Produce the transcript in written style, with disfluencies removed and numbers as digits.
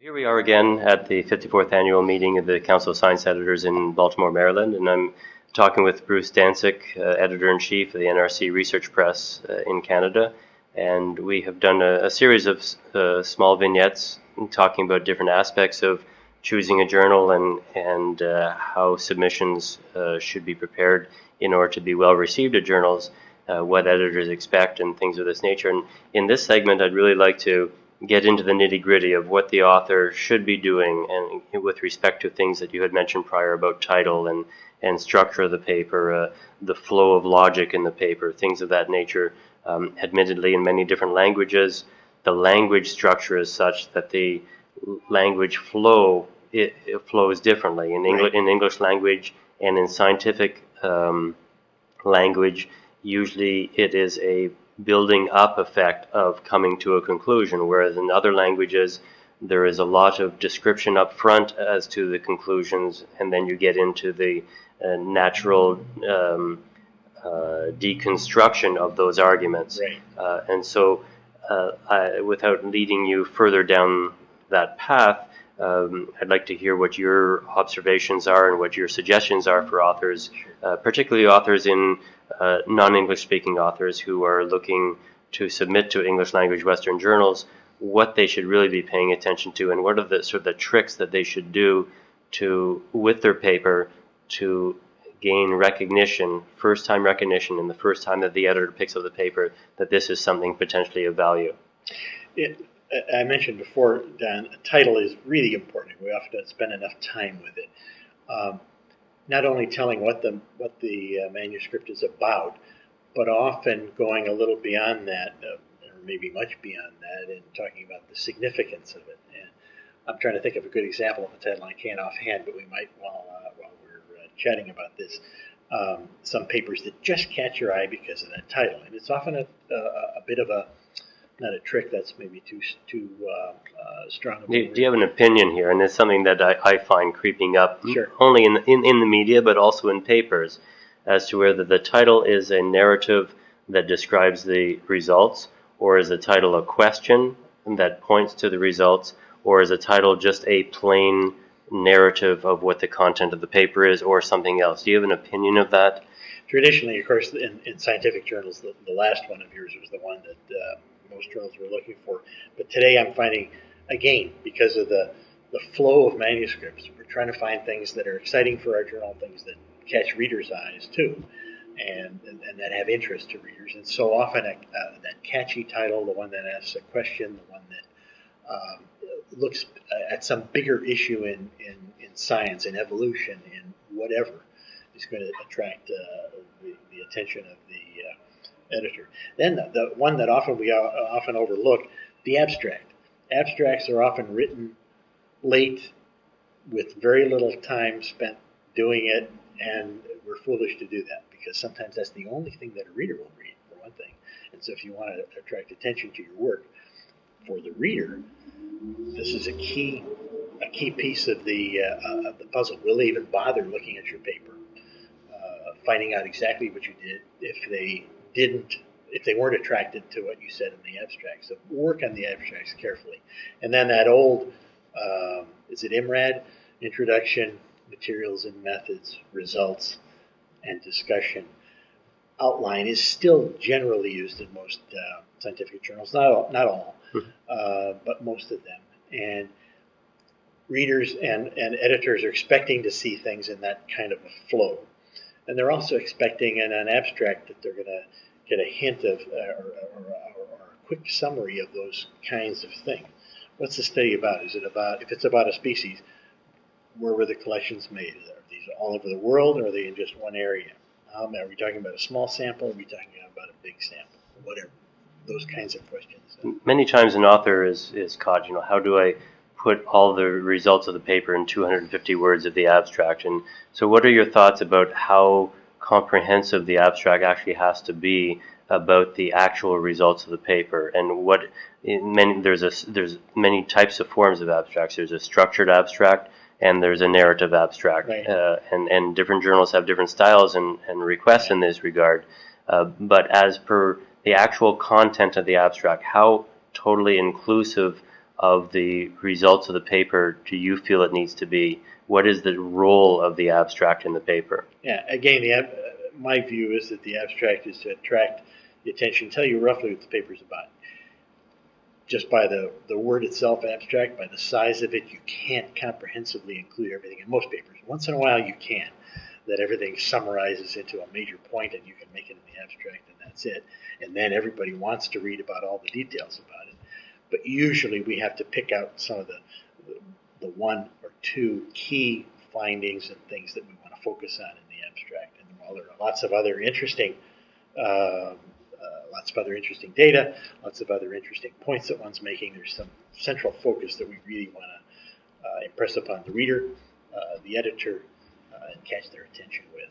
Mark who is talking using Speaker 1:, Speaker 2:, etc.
Speaker 1: Here we are again at the 54th annual meeting of the Council of Science Editors in Baltimore, Maryland, and I'm talking with Bruce Dancic, Editor-in-Chief of the NRC Research Press in Canada, and we have done a series of small vignettes talking about different aspects of choosing a journal and how submissions should be prepared in order to be well received at journals, what editors expect and things of this nature. And in this segment, I'd really like to get into the nitty-gritty of what the author should be doing and with respect to things that you had mentioned prior about title and structure of the paper, the flow of logic in the paper, things of that nature. Admittedly, in many different languages, the language structure is such that the language flow it flows differently. In English language and in scientific language, usually it is a building up effect of coming to a conclusion, whereas in other languages there is a lot of description up front as to the conclusions, and then you get into the natural deconstruction of those arguments. And so without leading you further down that path, I'd like to hear what your observations are and what your suggestions are for authors, particularly authors in non-English speaking authors who are looking to submit to English language Western journals, what they should really be paying attention to, and what are the sort of the tricks that they should do to with their paper to gain recognition, first-time recognition, and the first time that the editor picks up the paper, that this is something potentially of value.
Speaker 2: I mentioned before, Don, a title is really important. We often don't spend enough time with it. Not only telling what the manuscript is about, but often going a little beyond that, or maybe much beyond that, and talking about the significance of it. And I'm trying to think of a good example of a title I can't offhand, but we might while we're chatting about this. Some papers that just catch your eye because of that title, and it's often a bit of a not a trick. That's maybe too strong.
Speaker 1: Do you have an opinion here? And it's something that I find creeping up,
Speaker 2: Sure.
Speaker 1: Only in the media, but also in papers, as to whether the title is a narrative that describes the results, or is the title a question that points to the results, or is the title just a plain narrative of what the content of the paper is, or something else? Do you have an opinion of that?
Speaker 2: Traditionally, of course, in scientific journals, the last one of yours was the one that most journals were looking for. But today I'm finding, again, because of the flow of manuscripts, we're trying to find things that are exciting for our journal, things that catch readers' eyes too, and that have interest to readers. And so often that catchy title, the one that asks a question, the one that looks at some bigger issue in science, in evolution, in whatever, is going to attract the attention of the editor. Then the one that we often overlook, the abstract. Abstracts are often written late with very little time spent doing it, and we're foolish to do that because sometimes that's the only thing that a reader will read, for one thing. And so if you want to attract attention to your work for the reader, this is a key piece of the puzzle. Will they even bother looking at your paper, finding out exactly what you did if they weren't attracted to what you said in the abstract? So work on the abstracts carefully. And then that old, is it IMRAD? Introduction, Materials and Methods, Results, and Discussion outline is still generally used in most scientific journals. Not all, but most of them. And readers and editors are expecting to see things in that kind of a flow. And they're also expecting in an abstract that they're going to get a hint of or a quick summary of those kinds of things. What's the study about? Is it about, if it's about a species, where were the collections made? Are these all over the world, or are they in just one area? Are we talking about a small sample? Are we talking about a big sample? Whatever. Those kinds of questions.
Speaker 1: Many times an author is caught, how do I put all the results of the paper in 250 words of the abstract? And so what are your thoughts about how comprehensive the abstract actually has to be about the actual results of the paper? And there's many types of forms of abstracts. There's a structured abstract and there's a narrative abstract.
Speaker 2: Right.
Speaker 1: And different journals have different styles and requests in this regard. But as per the actual content of the abstract, how totally inclusive of the results of the paper do you feel it needs to be? What is the role of the abstract in the paper?
Speaker 2: Yeah, again, my view is that the abstract is to attract the attention, tell you roughly what the paper is about. Just by the word itself, abstract, by the size of it, you can't comprehensively include everything in most papers. Once in a while you can, that everything summarizes into a major point and you can make it in the abstract and that's it. And then everybody wants to read about all the details about it. But usually we have to pick out some of the one or two key findings and things that we want to focus on in the abstract. And while there are lots of other interesting data, lots of other interesting points that one's making, there's some central focus that we really want to impress upon the reader, the editor, and catch their attention with.